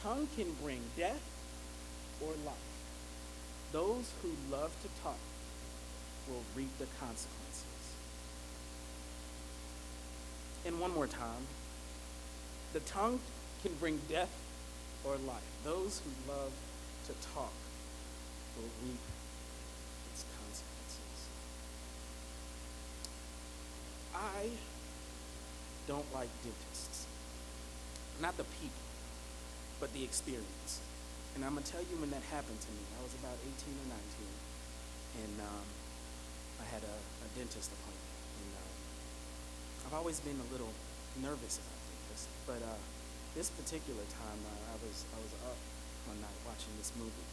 tongue can bring death or life. Those who love to talk will reap the consequences. And one more time, the tongue can bring death or life. Those who love to talk will reap its consequences. I don't like dentists. Not the people, but the experience. And I'm going to tell you when that happened to me. I was about 18 or 19, and I had a dentist appointment. And I've always been a little nervous about dentists, but this particular time, I was up one night watching this movie,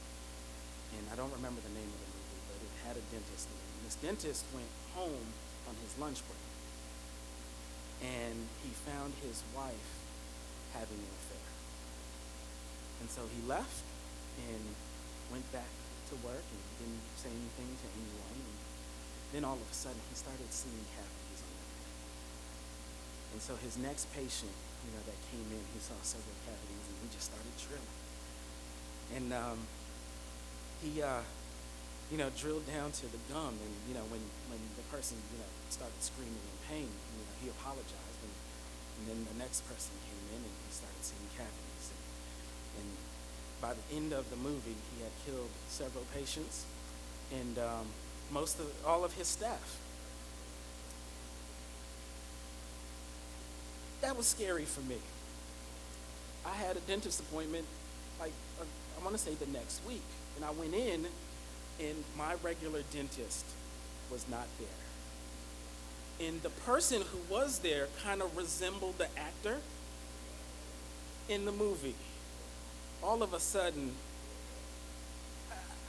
and I don't remember the name of the movie, but it had a dentist in it. And this dentist went home on his lunch break, and he found his wife having an affair. And so he left and went back to work and didn't say anything to anyone. And then all of a sudden, he started seeing cavities on the bed. And so his next patient, that came in, he saw several cavities, and he just started drilling. And he, drilled down to the gum. And when the person, started screaming in pain, he apologized. And then the next person came in, and he started seeing cavities. And by the end of the movie, he had killed several patients and all of his staff. That was scary for me. I had a dentist appointment, I want to say the next week, and I went in, and my regular dentist was not there. And the person who was there kind of resembled the actor in the movie. All of a sudden,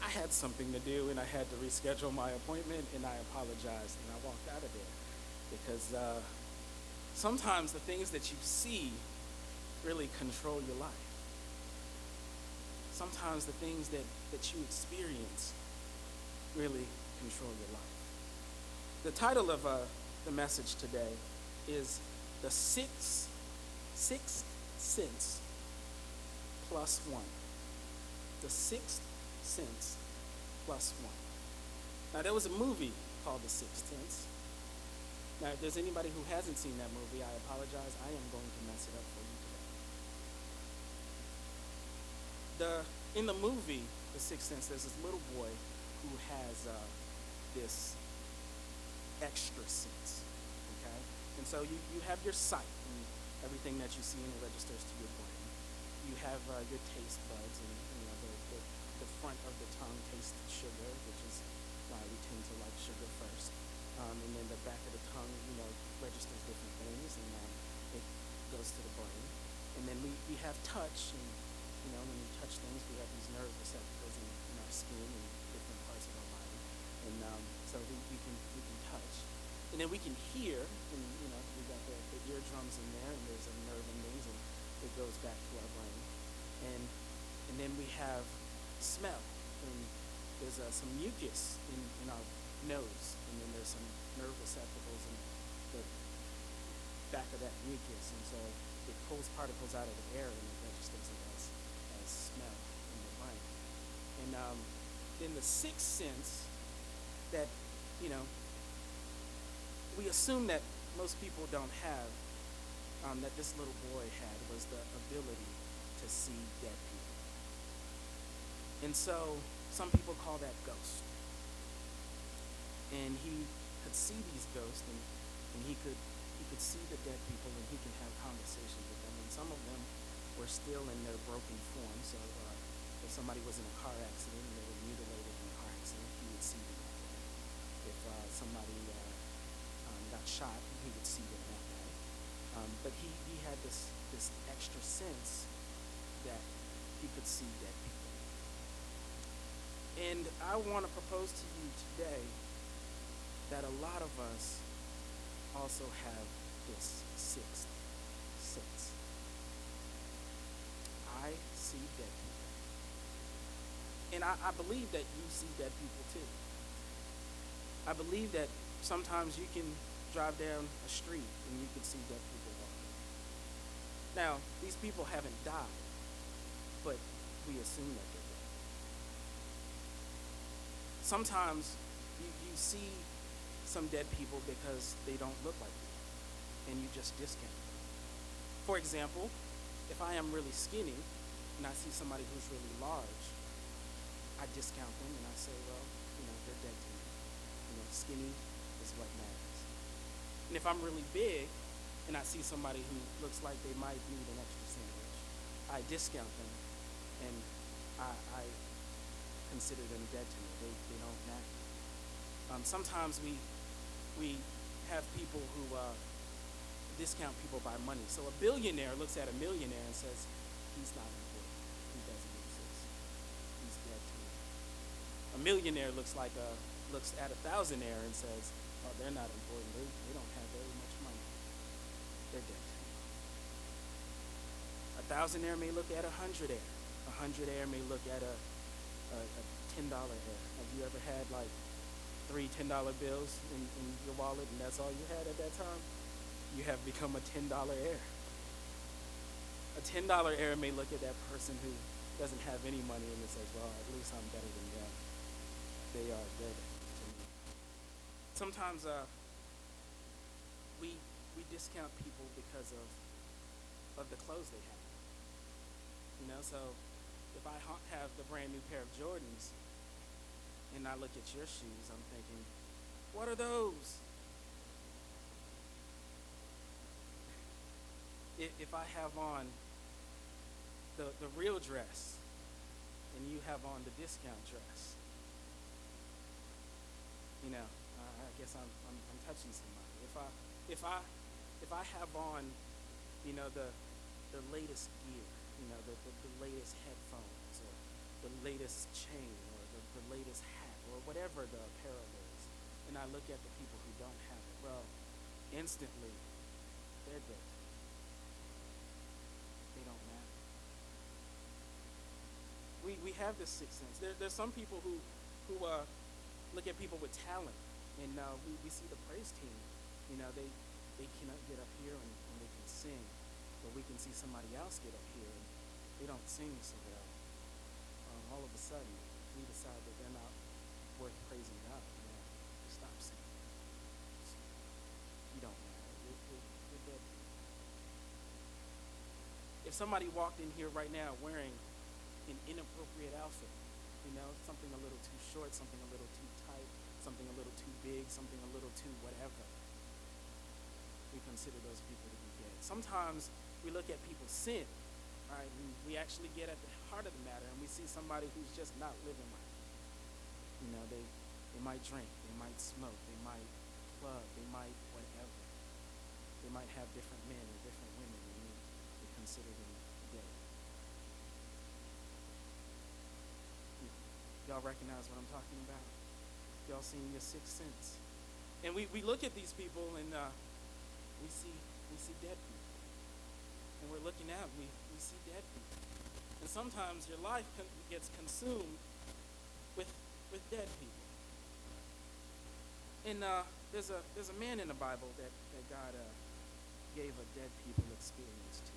I had something to do, and I had to reschedule my appointment, and I apologized, and I walked out of there. Because sometimes the things that you see really control your life. Sometimes the things that you experience really control your life. The title of the message today is The Sixth Sense Plus One. The Sixth Sense Plus One. Now, there was a movie called The Sixth Sense. Now, if there's anybody who hasn't seen that movie, I apologize. I am going to mess it up for you today. In the movie, The Sixth Sense, there's this little boy who has this extra sense, okay? And so you have your sight, and everything that you see and it registers to your brain. You have your taste buds, and the front of the tongue tastes sugar, which is why we tend to like sugar first. And then the back of the tongue, registers different things, and it goes to the brain. And then we have touch, and when we touch things, we have these nerve receptacles in our skin and different parts of our body. And so we can touch. And then we can hear, and we got the eardrums in there, and there's a nerve endings, and it goes back to our brain. And then we have smell, and there's some mucus in our nose, and then there's some nerve receptacles in the back of that mucus, and so it pulls particles out of the air, and it registers it as smell in the brain. And in the sixth sense, that we assume that most people don't have, that this little boy had, was the ability to see dead people. And so some people call that ghost. And he could see these ghosts, and he could see the dead people, and he could have conversations with them. And some of them were still in their broken form. So if somebody was in a car accident and they were mutilated in a car accident, he would see them that way. If somebody got shot, he would see them that way. But he had this extra sense that he could see dead people. And I want to propose to you today that a lot of us also have this sixth sense. I see dead people. And I believe that you see dead people too. I believe that sometimes you can drive down a street and you can see dead people walking. Now, these people haven't died, but we assume that they're dead. Sometimes you see some dead people because they don't look like you, and you just discount them. For example, if I am really skinny and I see somebody who's really large, I discount them and I say, well, they're dead to me. Skinny is what matters. And if I'm really big and I see somebody who looks like they might need an extra sandwich, I discount them and I consider them dead to me. They don't matter. Sometimes we have people who discount people by money. So a billionaire looks at a millionaire and says, he's not important. He doesn't exist. He's dead to me. A millionaire looks at a thousandaire and says, oh, they're not important. They don't have very much money. They're dead to me. A thousandaire may look at a hundredaire. A hundredaire may look at a $10 heir. Have you ever had like 3 $10 bills in your wallet and that's all you had at that time? You have become a $10 heir. A $10 heir may look at that person who doesn't have any money and says, well, at least I'm better than them. They are dead to me. Sometimes we discount people because of the clothes they have. So if I have the brand new pair of Jordans and I look at your shoes, I'm thinking, what are those? If I have on the real dress and you have on the discount dress, I guess I'm touching somebody. If I have on, the latest gear, the latest headphones or the latest chain or the latest hat or whatever the apparel is, and I look at the people who don't have it, well, instantly, they're dead. They don't matter. We have this sixth sense. There's some people who look at people with talent, and we see the praise team. They cannot get up here and they can sing, but we can see somebody else get up here and they don't sing so well. All of a sudden, we decide that they're not worth praising God. Stop singing. You don't matter. You're dead. If somebody walked in here right now wearing an inappropriate outfit, something a little too short, something a little too tight, something a little too big, something a little too whatever, we consider those people to be dead. Sometimes we look at people's sin, right? And we actually get at the heart of the matter and we see somebody who's just not living right. They might drink, they might smoke, they might club, they might whatever. They might have different men or different women and we consider them dead. Y'all recognize what I'm talking about? Y'all seen your sixth sense? And we look at these people and we see dead people. And we're looking out, we see dead people. And sometimes your life gets consumed with dead people. And there's a man in the Bible that God gave a dead people experience to.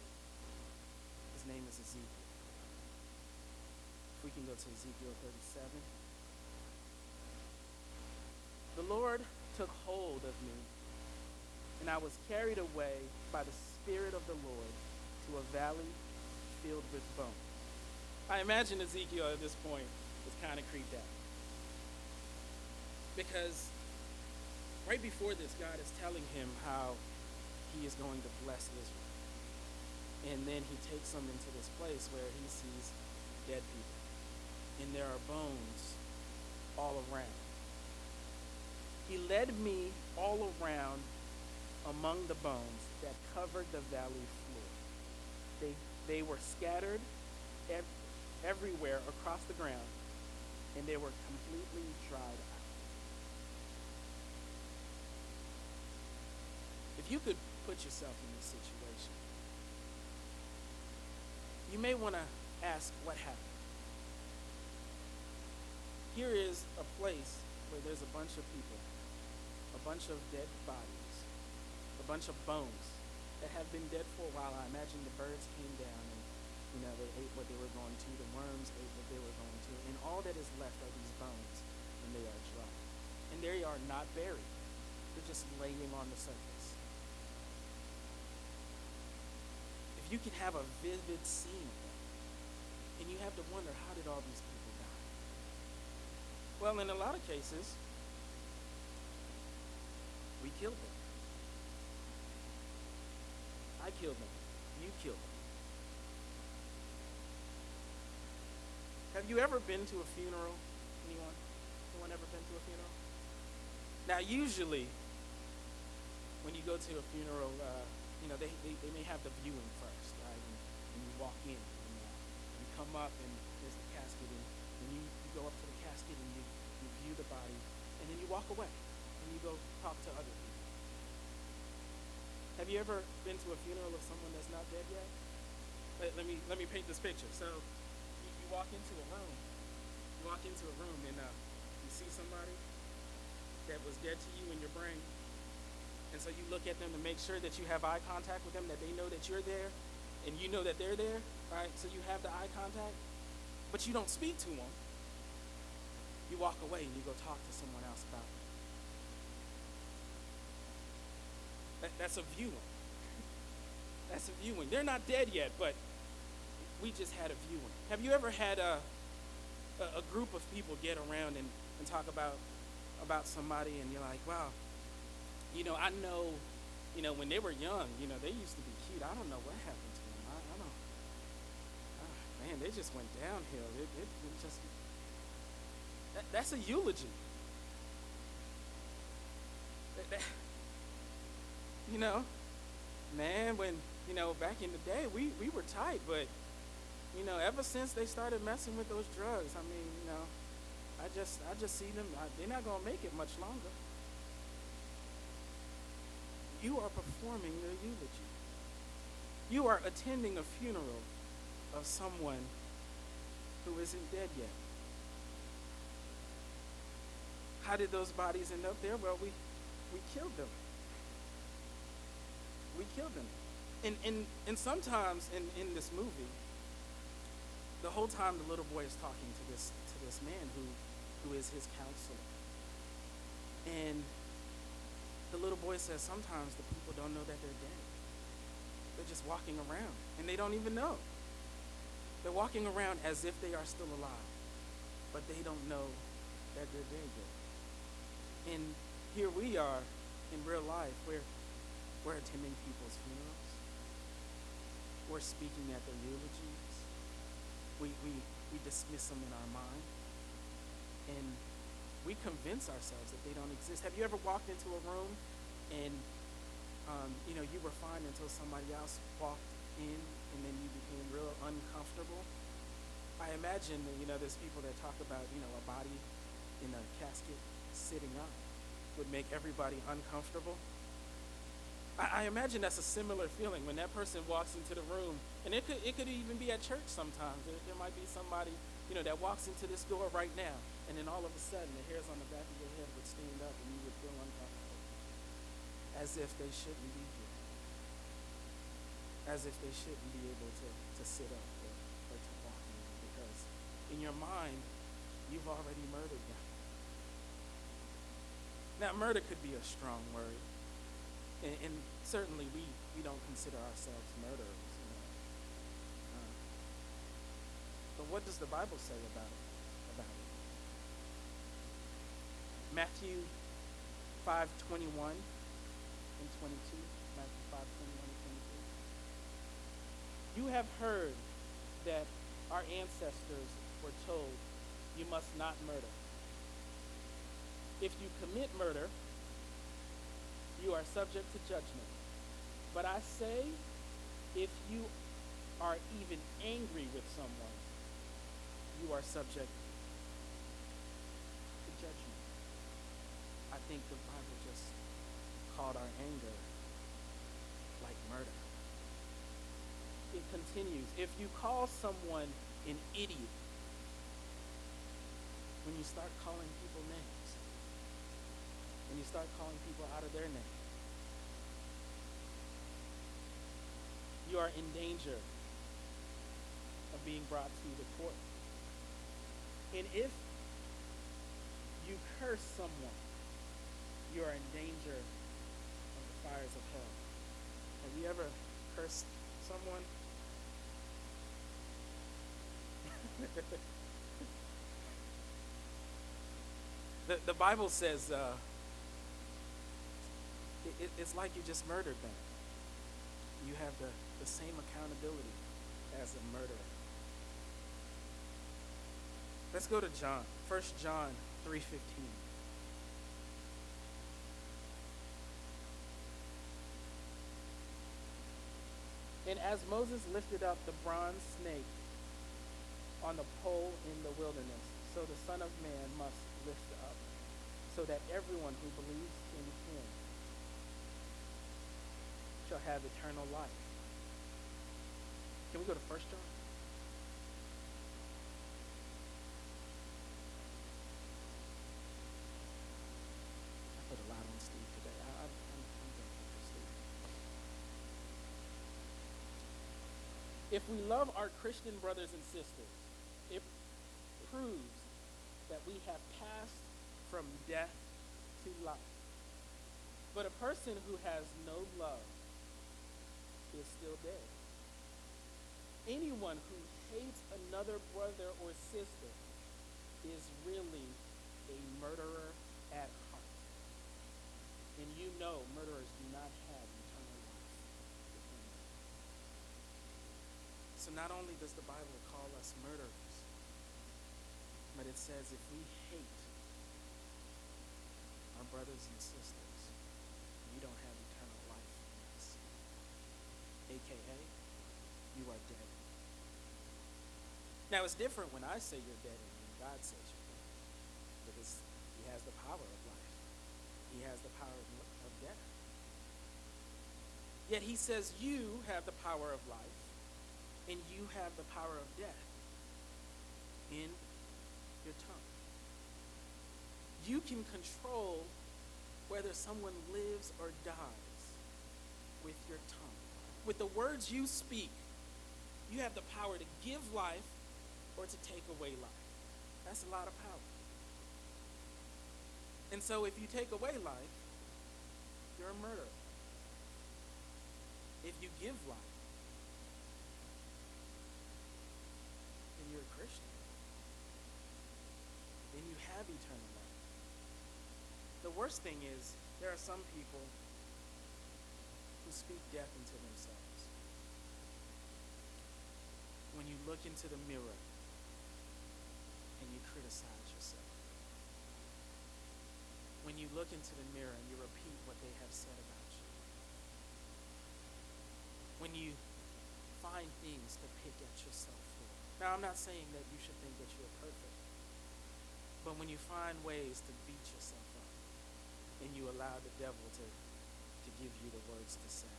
His name is Ezekiel. If we can go to Ezekiel 37. The Lord took hold of me, and I was carried away by the Spirit of the Lord to a valley filled with bones. I imagine Ezekiel at this point was kind of creeped out. Because right before this, God is telling him how he is going to bless Israel. And then he takes them into this place where he sees dead people. And there are bones all around. He led me all around among the bones that covered the valley floor. They were scattered everywhere across the ground, and they were completely dried out. If you could put yourself in this situation, you may want to ask what happened. Here is a place where there's a bunch of people, a bunch of dead bodies, a bunch of bones that have been dead for a while. I imagine the birds came down and, they ate what they were going to. The worms ate what they were going to. And all that is left are these bones, and they are dry. And they are not buried. They're just laying on the surface. If you can have a vivid scene of that, and you have to wonder, how did all these people die? Well, in a lot of cases, we killed them. I killed them. You killed them. Have you ever been to a funeral? Anyone? Anyone ever been to a funeral? Now, usually, when you go to a funeral, they may have the viewing first, right? And you walk in, and you come up, and there's the casket, and you go up to the casket, and you view the body, and then you walk away, and you go talk to other people. Have you ever been to a funeral of someone that's not dead yet? Let me paint this picture. So you walk into a room. And you see somebody that was dead to you in your brain. And so you look at them to make sure that you have eye contact with them, that they know that you're there, and you know that they're there, right? So you have the eye contact, but you don't speak to them. You walk away and you go talk to someone else about it. That's a viewing. That's a viewing. They're not dead yet, but we just had a viewing. Have you ever had a group of people get around and talk about somebody, and you're like, wow, I know, when they were young, they used to be cute. I don't know what happened to them. I don't, man, they just went downhill. It just, that's a eulogy. Man, when, back in the day, we were tight, but, ever since they started messing with those drugs, I just see them, they're not going to make it much longer. You are performing your eulogy. You are attending a funeral of someone who isn't dead yet. How did those bodies end up there? Well, we killed them. We killed them. And sometimes in this movie, the whole time the little boy is talking to this man who is his counselor. And the little boy says sometimes the people don't know that they're dead. They're just walking around, and they don't even know. They're walking around as if they are still alive, but they don't know that they're dead yet. And here we are in real life, we're attending people's funerals. We're speaking at their eulogies. We dismiss them in our mind. And we convince ourselves that they don't exist. Have you ever walked into a room and, you were fine until somebody else walked in, and then you became real uncomfortable? I imagine that, there's people that talk about, a body in a casket sitting up would make everybody uncomfortable. I imagine that's a similar feeling when that person walks into the room, and it could even be at church sometimes. There might be somebody, that walks into this door right now, and then all of a sudden the hairs on the back of your head would stand up and you would feel uncomfortable, as if they shouldn't be here, as if they shouldn't be able to sit up or to walk in, because in your mind, you've already murdered them. Now, murder could be a strong word. And certainly we don't consider ourselves murderers. But what does the Bible say about it? Matthew 5:21 and 22. Matthew 5:21 and 22. You have heard that our ancestors were told, you must not murder. If you commit murder, you are subject to judgment. But I say, if you are even angry with someone, you are subject to judgment. I think the Bible just called our anger like murder. It continues, if you call someone an idiot, when you start calling people names, when you start calling people out of their name, you are in danger being brought to the court. And if you curse someone, you are in danger of the fires of hell. Have you ever cursed someone? The Bible says it's like you just murdered them. You have the same accountability as a murderer. Let's go to John. 1 John 3:15. And as Moses lifted up the bronze snake on the pole in the wilderness, so the Son of Man must lift up, so that everyone who believes in him shall have eternal life. Can we go to 1 John? I put a lot on Steve today. I'm thankful for Steve. If we love our Christian brothers and sisters, it proves that we have passed from death to life. But a person who has no love is still dead. Anyone who hates another brother or sister is really a murderer at heart. And you know murderers do not have eternal life within them. So not only does the Bible call us murderers, but it says if we hate our brothers and sisters, you don't have eternal life in us. AKA, you are dead. Now it's different when I say you're dead and when God says you're dead. Because he has the power of life. He has the power of death. Yet he says you have the power of life and you have the power of death in your tongue. You can control whether someone lives or dies with your tongue. With the words you speak, you have the power to give life or to take away life. That's a lot of power. And so if you take away life, you're a murderer. If you give life, then you're a Christian. Then you have eternal life. The worst thing is, there are some people who speak death into themselves. When you look into the mirror and you criticize yourself. When you look into the mirror and you repeat what they have said about you. When you find things to pick at yourself for. Now, I'm not saying that you should think that you're perfect. But when you find ways to beat yourself up and you allow the devil to give you the words to say,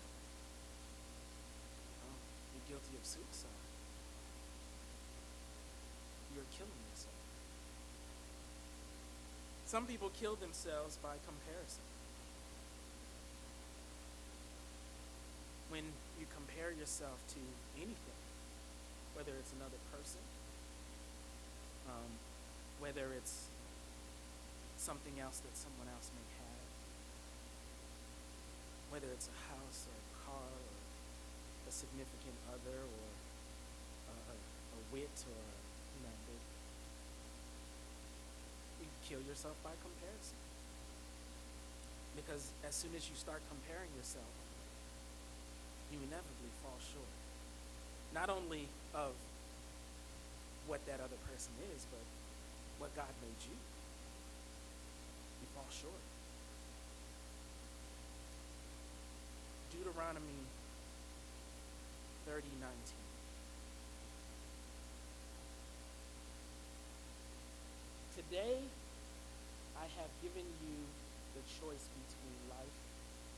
you're guilty of suicide. You're killing yourself. Some people kill themselves by comparison. When you compare yourself to anything, whether it's another person, whether it's something else that someone else may have, whether it's a house or a car or a significant other or a wit or you kill yourself by comparison. Because as soon as you start comparing yourself, you inevitably fall short. Not only of what that other person is, but what God made you. You fall short. Deuteronomy 30:19. Today, I have given you the choice between life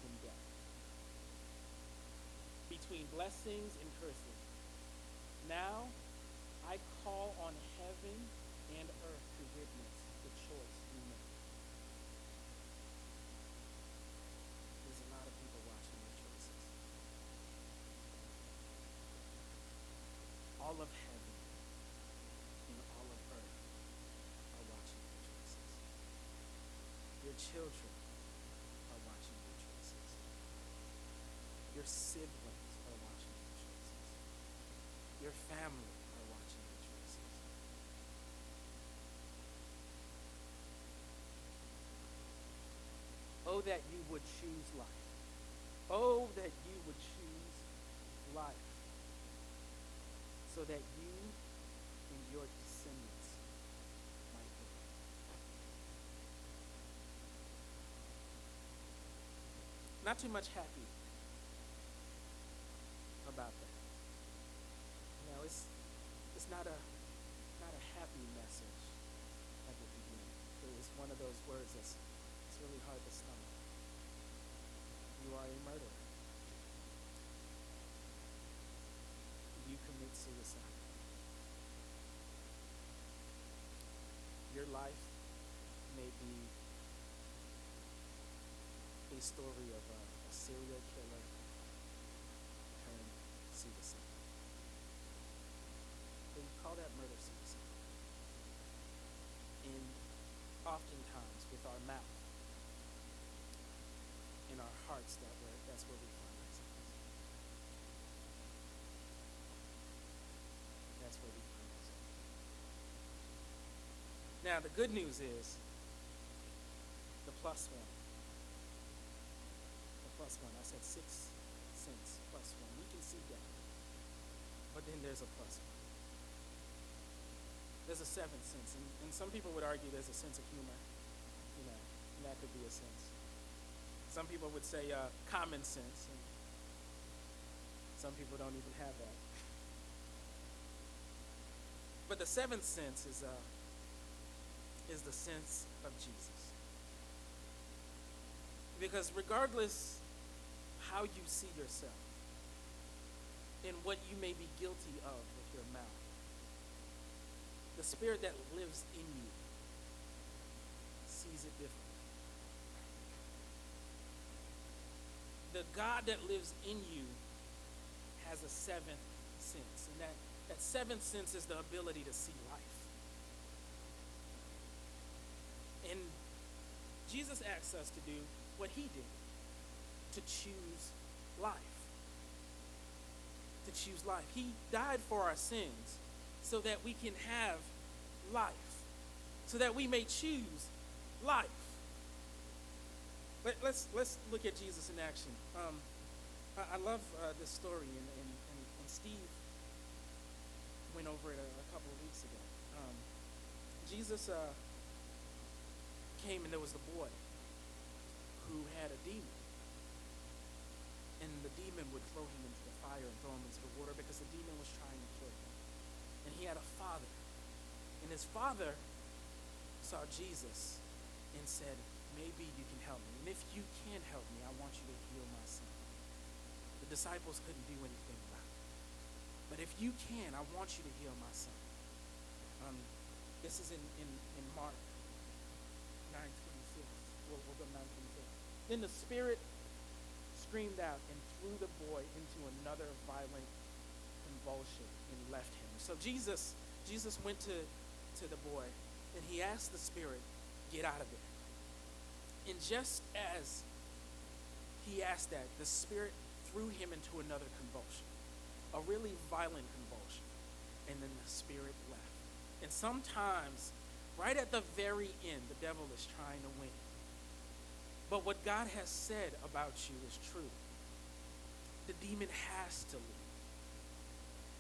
and death, between blessings and curses. Now, I call on heaven and earth to witness the choice you make. There's a lot of people watching their choices. All of heaven that you would choose life so that you and your descendants might live. Not too much happy about that. It's not a happy message at the beginning. It's one of those words it's really hard to stomach. You are a murderer. You commit suicide. Your life may be a story of a serial killer turned suicide. But we call that murder suicide. And oftentimes with our mouth, in our hearts, that's where we find ourselves. That's where we find ourselves. Now, the good news is the plus one. The plus one. I said 6 cents plus one. We can see that. But then there's a plus one. There's a 7 cents. And some people would argue there's a sense of humor. And that could be a sense. Some people would say common sense. And some people don't even have that. But the 7th sense is the sense of Jesus. Because regardless how you see yourself and what you may be guilty of with your mouth, the Spirit that lives in you sees it differently. The God that lives in you has a 7th sense. And that 7th sense is the ability to see life. And Jesus asks us to do what he did, to choose life. To choose life. He died for our sins so that we can have life, so that we may choose life. Let's look at Jesus in action. I love this story, and Steve went over it a couple of weeks ago. Jesus came, and there was the boy who had a demon. And the demon would throw him into the fire and throw him into the water because the demon was trying to kill him. And he had a father. And his father saw Jesus and said, maybe you can help me. And if you can help me, I want you to heal my son. The disciples couldn't do anything about it. But if you can, I want you to heal my son. This is in Mark 9:26. We'll go 9:26. Then the Spirit screamed out and threw the boy into another violent convulsion and left him. So Jesus went to the boy, and he asked the Spirit, get out of there. And just as he asked that, the Spirit threw him into another convulsion, a really violent convulsion, and then the Spirit left. And sometimes, right at the very end, the devil is trying to win. But what God has said about you is true. The demon has to leave.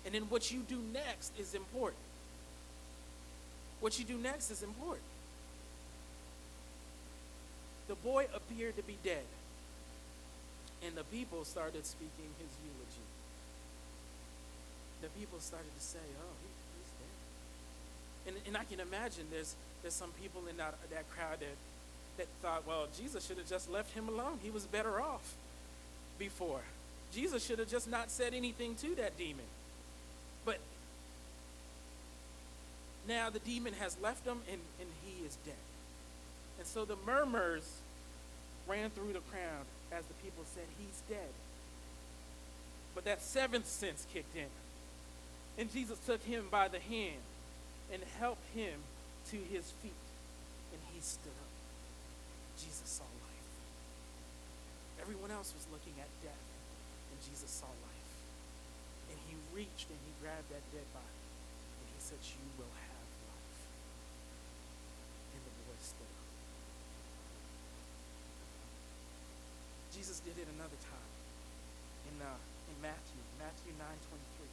And then what you do next is important. What you do next is important. The boy appeared to be dead, and the people started speaking his eulogy. The people started to say, oh, he's dead. And I can imagine there's some people in that crowd that thought, well, Jesus should have just left him alone. He was better off before. Jesus should have just not said anything to that demon. But now the demon has left him, and he is dead. And so the murmurs ran through the crowd as the people said, he's dead. But that 7th sense kicked in. And Jesus took him by the hand and helped him to his feet. And he stood up. Jesus saw life. Everyone else was looking at death, and Jesus saw life. And he reached and he grabbed that dead body, and he said, you will have life. And the boy stood up. Jesus did it another time. in Matthew 9:23.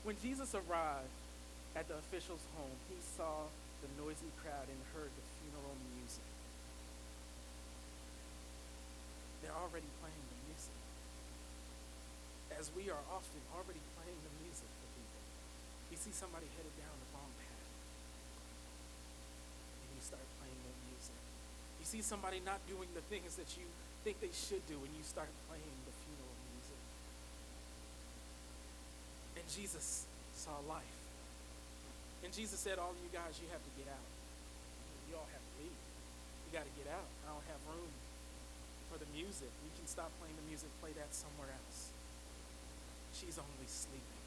When Jesus arrived at the official's home, he saw the noisy crowd and heard the funeral music. They're already playing the music, as we are often already playing the music for people. You see somebody headed down the wrong path, and you start playing their music. You see somebody not doing the things that you think they should do, and you start playing the funeral music. And Jesus saw life. And Jesus said, all of you guys, you have to get out. You all have to leave. You got to get out. I don't have room for the music. You can stop playing the music, play that somewhere else. She's only sleeping.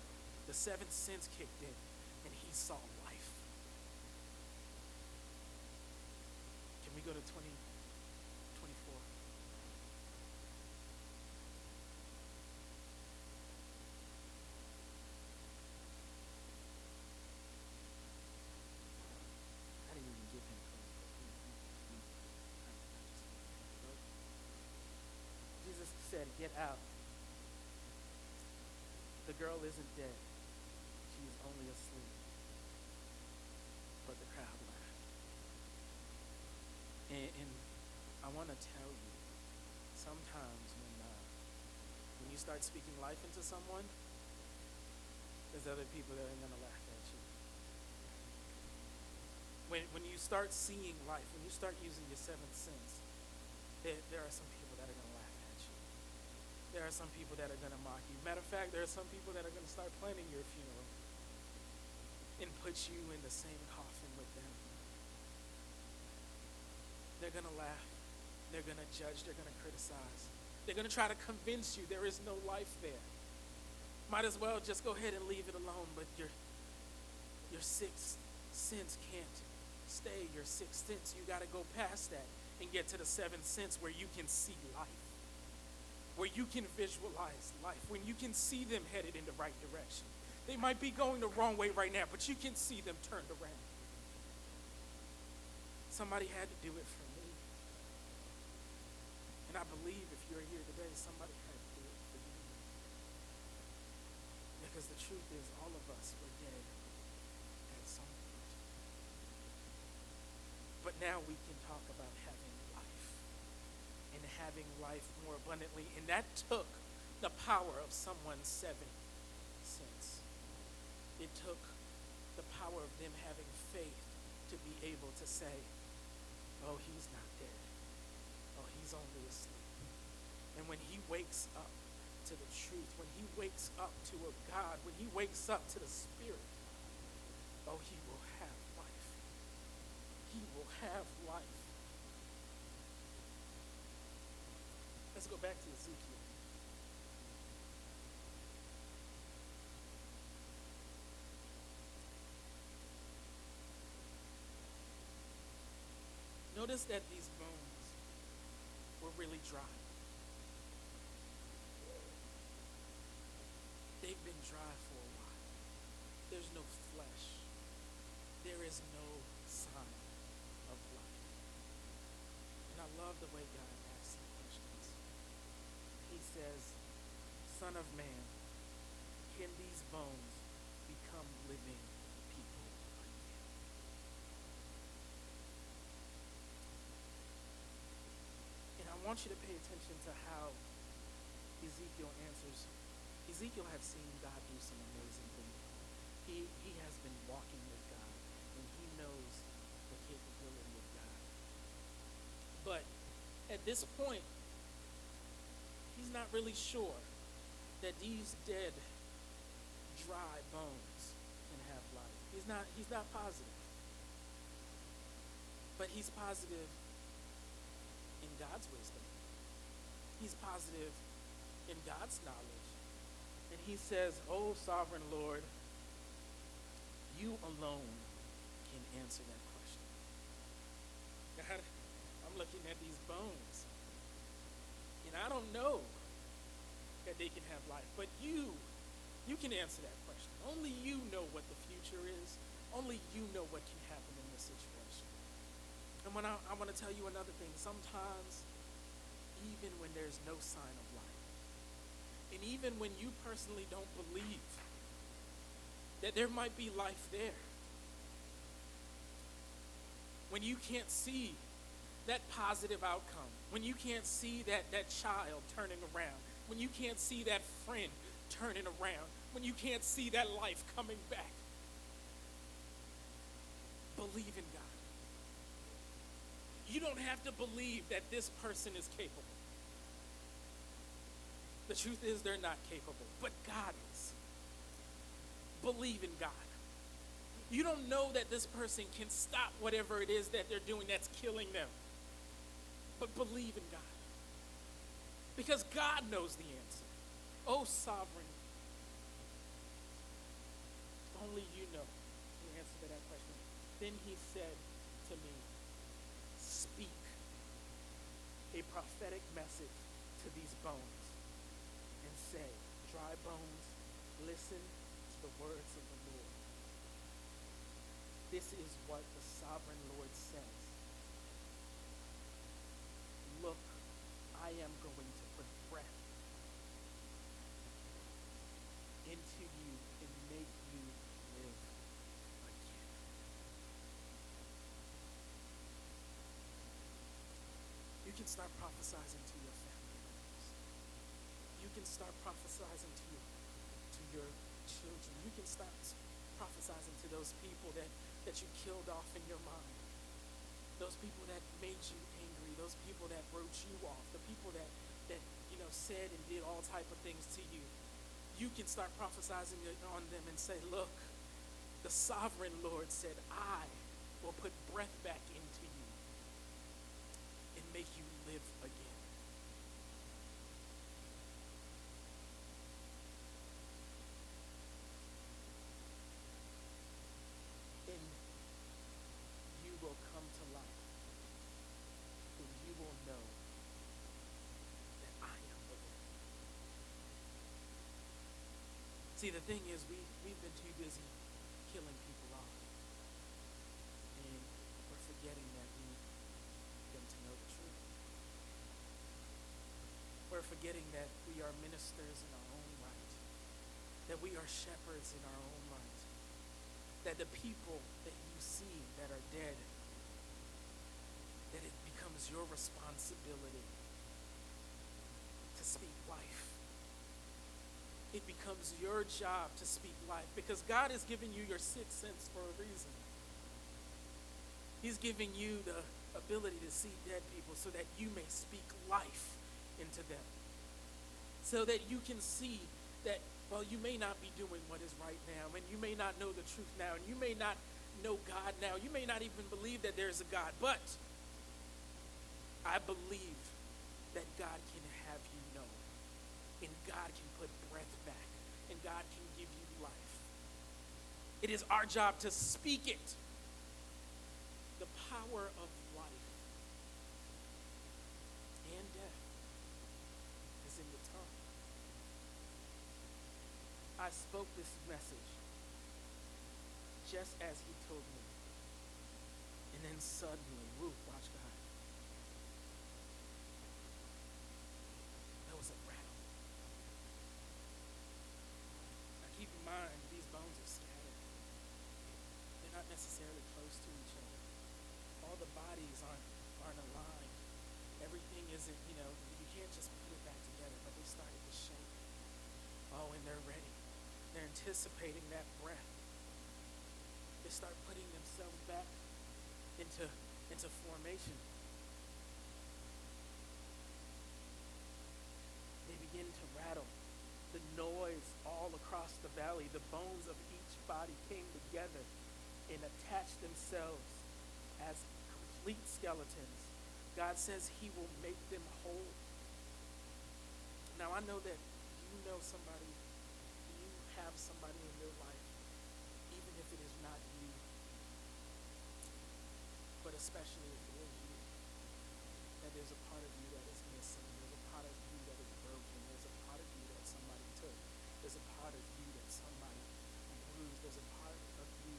The seventh sense kicked in, and he saw life. Can we go to 2024? I didn't even give him 24. Jesus said, get out. The girl isn't dead. She is only asleep. But the crowd laughed. And I want to tell you, sometimes when you start speaking life into someone, there's other people that are going to laugh at you. When you start seeing life, when you start using your seventh sense, there are some people that are going to laugh at you. There are some people that are going to mock you. Matter of fact, there are some people that are going to start planning your funeral and put you in the same coffin with them. They're going to laugh. They're going to judge. They're going to criticize. They're going to try to convince you there is no life there. Might as well just go ahead and leave it alone, but your sixth sense can't stay your sixth sense. You got to go past that and get to the seventh sense where you can see life, where you can visualize life, when you can see them headed in the right direction. They might be going the wrong way right now, but you can see them turned around. Somebody had to do it for me. And I believe if you're here today, somebody had to do it for you. Because the truth is, all of us were dead at some point. But now we can talk about having life, and having life more abundantly. And that took the power of someone's seventh sense. It took the power of them having faith to be able to say, oh, he's not dead. Oh, he's only asleep. And when he wakes up to the truth, when he wakes up to a God, when he wakes up to the Spirit, oh, he will have life. He will have life. Let's go back to Ezekiel. Notice that these bones were really dry. They've been dry for a while. There's no flesh. There is no sign of life. And I love the way God asks the questions. He says, Son of man, can these bones become living people again? And I want you to pay attention to how Ezekiel answers. Ezekiel has seen God do some amazing things. He has been walking with God, and he knows the capability of God. But at this point, he's not really sure that these dead, dry bones can have life. He's not positive. But he's positive in God's wisdom. He's positive in God's knowledge. And he says, oh, sovereign Lord, you alone can answer that question. God, I'm looking at these bones, and I don't know that they can have life, but you can answer that question. Only you know what the future is. Only you know what can happen in this situation. And when I want to tell you another thing, sometimes, even when there's no sign of life, And even when you personally don't believe that there might be life there, when you can't see that positive outcome, when you can't see that child turning around, when you can't see that friend turning around, when you can't see that life coming back, believe in God. You don't have to believe that this person is capable. The truth is they're not capable, but God is. Believe in God. You don't know that this person can stop whatever it is that they're doing that's killing them, but believe in God. Because God knows the answer. Oh, sovereign. Only you know the answer to that question. Then he said to me, speak a prophetic message to these bones and say, dry bones, listen to the words of the Lord. This is what the sovereign Lord says. Look, I am going to put breath into you and make you live again. You can start prophesizing to your family members. You can start prophesizing to your children. You can start prophesizing to those people that you killed off in your mind. Those people that made you angry, those people that wrote you off, the people that said and did all type of things to you. You can start prophesizing on them and say, look, the sovereign Lord said, I will put breath back into you and make you live again. And you will come to life, and you will know that I am the Lord. See, the thing is, we've been too busy killing people off, and we're forgetting that we need them to know the truth. We're forgetting that we are ministers in our own right, that we are shepherds in our own right, that the people that you see that are dead, that it becomes your responsibility to speak life. It becomes your job to speak life, because God has given you your sixth sense for a reason. He's giving you the ability to see dead people so that you may speak life into them. So that you can see that, well, you may not be doing what is right now, and you may not know the truth now, and you may not know God now. You may not even believe that there's a God, but I believe that God can have you know, and God can put breath back, and God can give you life. It is our job to speak it. The power of life and death is in the tongue. I spoke this message just as he told me. And then suddenly, watch God. There was a rattle. Now keep in mind, these bones are scattered. They're not necessarily close to each other. All the bodies aren't aligned. Everything isn't, you can't just put it back together, but they started to shake. Oh, and they're ready. They're anticipating that breath. They start putting themselves back into formation. They begin to rattle. The noise all across the valley, the bones of each body came together and attached themselves as complete skeletons. God says he will make them whole. Now I know that you know somebody, you have somebody in your life, even if it is not you, but especially if it is you, that there's a part of you that is missing. There's a part of you that is broken. There's a part of you that somebody took. There's a part of you that somebody bruised. There's a part of you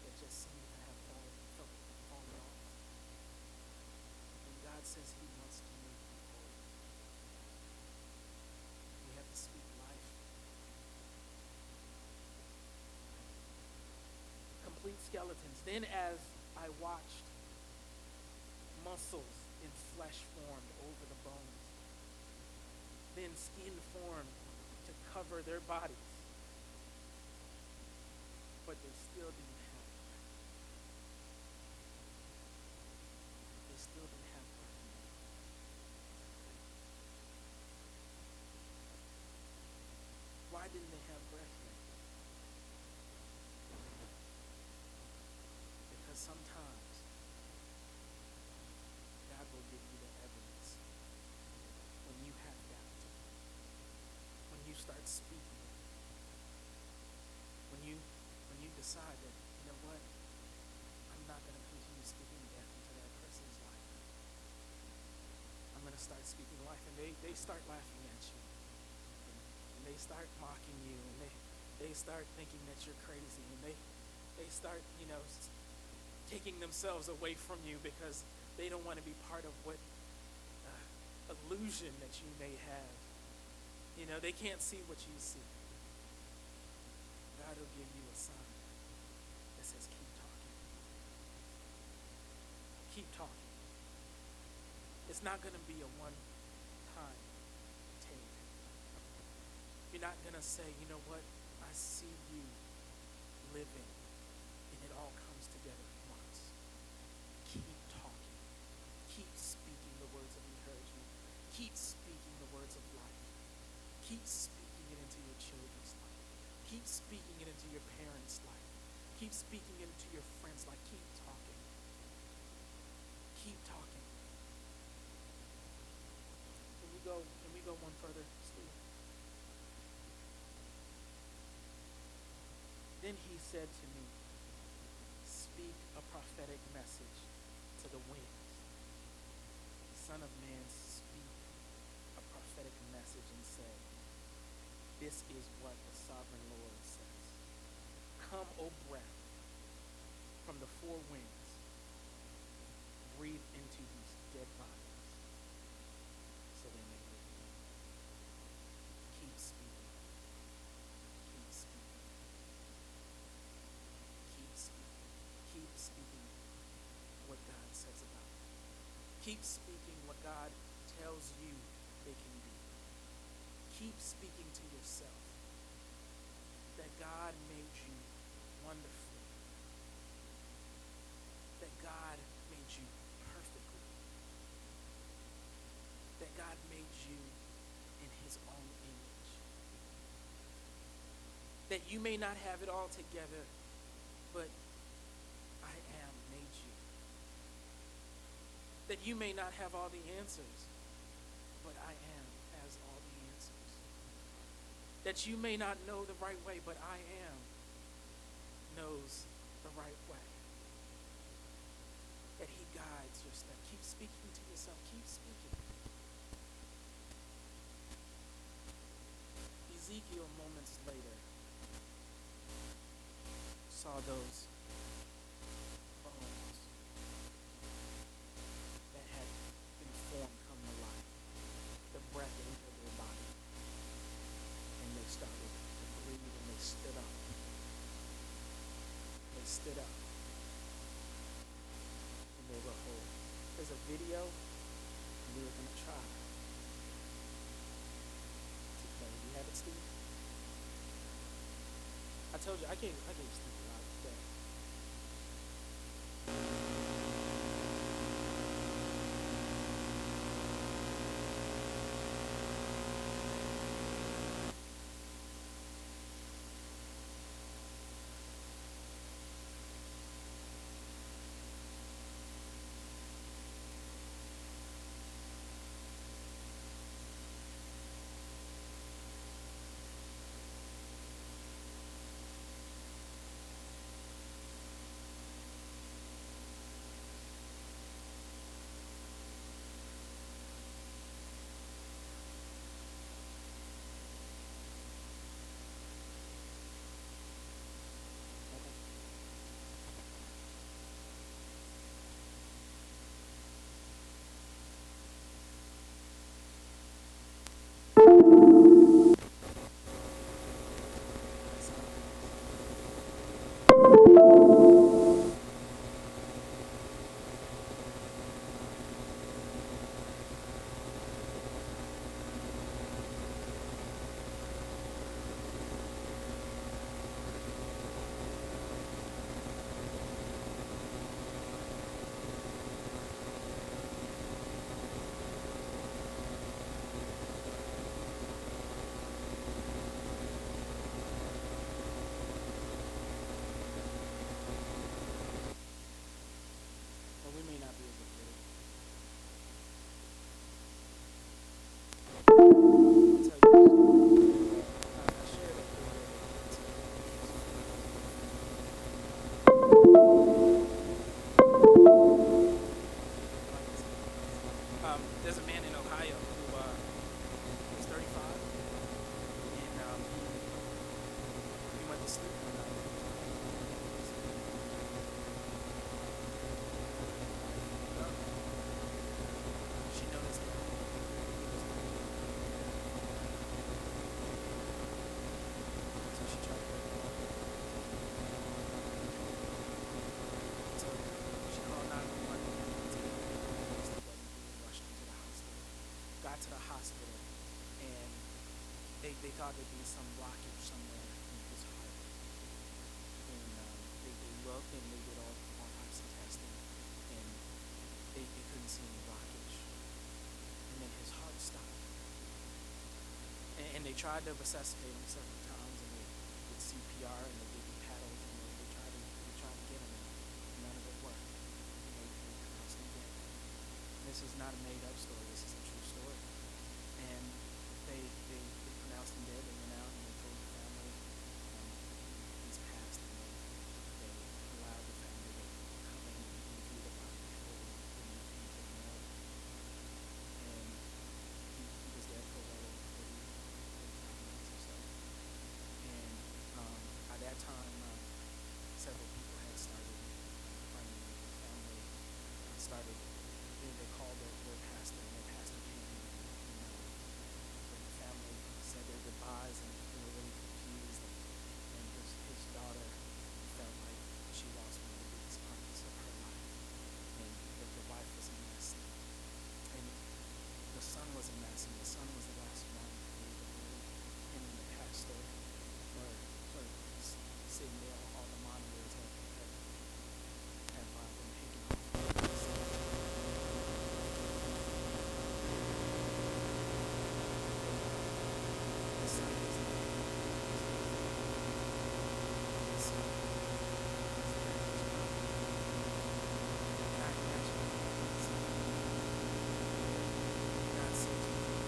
that just seems to have fallen off. And God says he wants to make you whole. We have to speak then as I watched, muscles and flesh formed over the bones, then skin formed to cover their bodies, but they still didn't have breath. They still didn't have breath. Why didn't they have breath then? Because sometimes God will give you the evidence when you have doubt, when you start speaking, when you decide that, you know what, I'm not going to continue speaking death into that person's life. I'm going to start speaking life, and they start laughing at you, and they start mocking you, and they start thinking that you're crazy, and they start, taking themselves away from you because they don't want to be part of what illusion that you may have. They can't see what you see. God will give you a sign that says, keep talking. Keep talking. It's not going to be a one-time take. You're not going to say, you know what, I see you living, and it all comes together at once. Keep talking. Keep speaking the words of encouragement. Keep speaking the words of life. Keep speaking it into your children's life. Keep speaking it into your parents' life. Keep speaking it into your friends' life. Keep talking. Keep talking. Can we go one further, Steve? Then he said to me, speak a prophetic message to the winds. Son of man, speak a prophetic message and say, this is what the sovereign Lord says. Come, O breath, from the four winds, breathe into these dead bodies so they may live. Keep speaking. Keep speaking. Keep speaking. Keep speaking what God says about them. Keep speaking what God tells you they can be. Keep speaking to yourself that God made you wonderfully, that God made you perfectly, that God made you in his own image, that you may not have it all together, but I am made you, that you may not have all the answers, but I am has all the answers, that you may not know the right way, but I am knows the right way, that he guides your step. Keep speaking to yourself. Keep speaking. Ezekiel, moments later, saw those bones that had been formed come to life. The breath entered their body, and they started to breathe, and they stood up. They stood up, and they were whole. There's a video, and we were going to try to play. Do you have it, Steve? I told you, I gave Steve a lot today. they thought there'd be some blockage somewhere in his heart. And they looked and they did all types of testing, and they couldn't see any blockage. And then his heart stopped. And they tried to resuscitate him several times, and they did CPR, and they gave him paddles, and they tried to get him, and none of it worked. And they pronounced him dead. And this is not a made-up story. This is a true story. And they pronounced him dead. They went out and they told the family he's passed, and they allowed the family to come in and view the body before they put him in the and he was dead for well over 45 minutes or so. And by that time, several people had started praying. The family started. They called their pastor, and their pastor came. And the family said their goodbyes, and they were really confused. And his daughter felt like she lost one of the biggest parts of her life, and that the wife was a mess. And the son was a mess, and the son was the last one who really him and the pastor were sitting there. All the monitors have been taken off. The son was the son was and I imagine God said to me,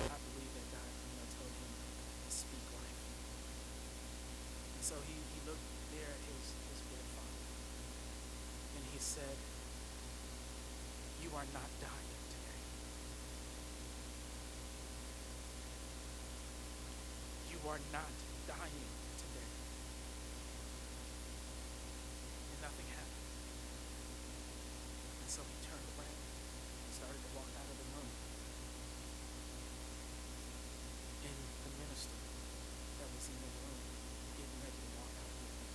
I believe that God, told him to speak life. And so he looked there at his dear father, and he said, "You are not dying today. You are not dying today." And nothing happened. And so he turned around and started to walk out of the room. And the minister that was in the room, getting ready to walk out with him,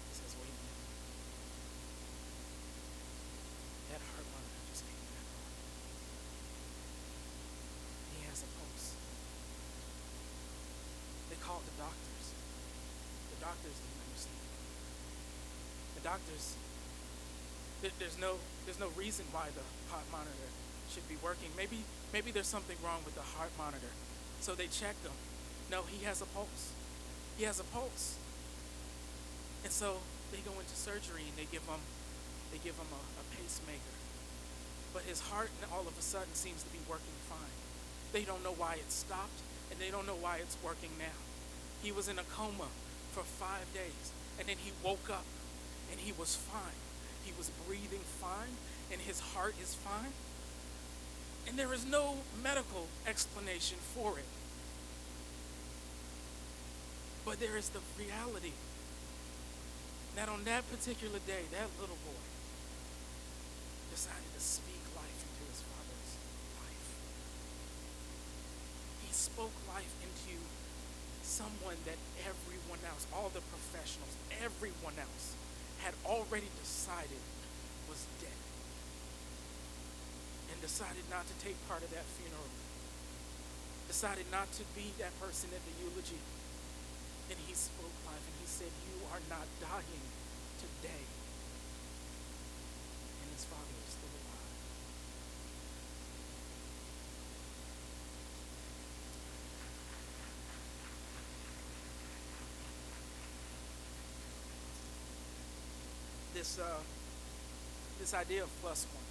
he says, "Wait a minute. That heart monitor just came back on. He has a pulse." They called the doctors. The doctors didn't understand. The doctors, there's no reason why the heart monitor should be working. Maybe there's something wrong with the heart monitor. So they checked him. No, he has a pulse. He has a pulse. And so they go into surgery, and they give him a pacemaker. But his heart all of a sudden seems to be working fine. They don't know why it stopped, and they don't know why it's working now. He was in a coma for 5 days, and then he woke up, and he was fine. He was breathing fine, and his heart is fine. And there is no medical explanation for it. But there is the reality that on that particular day, that little boy decided to speak life into his father's life. He spoke life into someone that everyone else, all the professionals, everyone else had already decided was dead, and decided not to take part of that funeral, decided not to be that person at the eulogy. And he spoke life, and he said, "You are not dying today." And his father is still alive. This idea of +1.